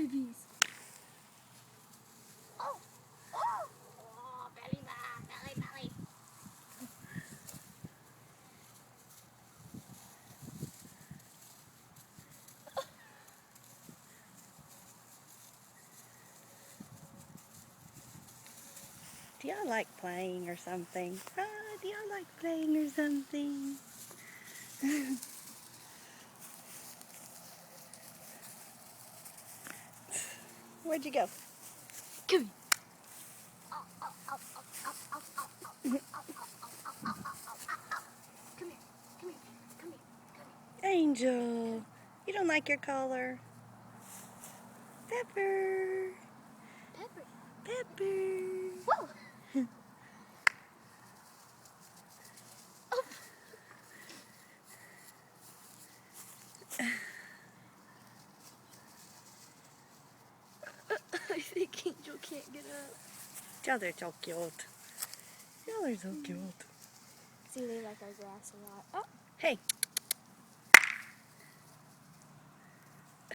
babies. Oh, belly, belly. Do y'all like playing or something? Do y'all like playing or something? Where'd you go? Come here. Come here. Angel, you don't like your collar. Pepper. Pepper. Pepper. Whoa. I think Angel can't get up. Y'all are so cute. Y'all are so cute. See, they like our grass a lot. Oh. Hey.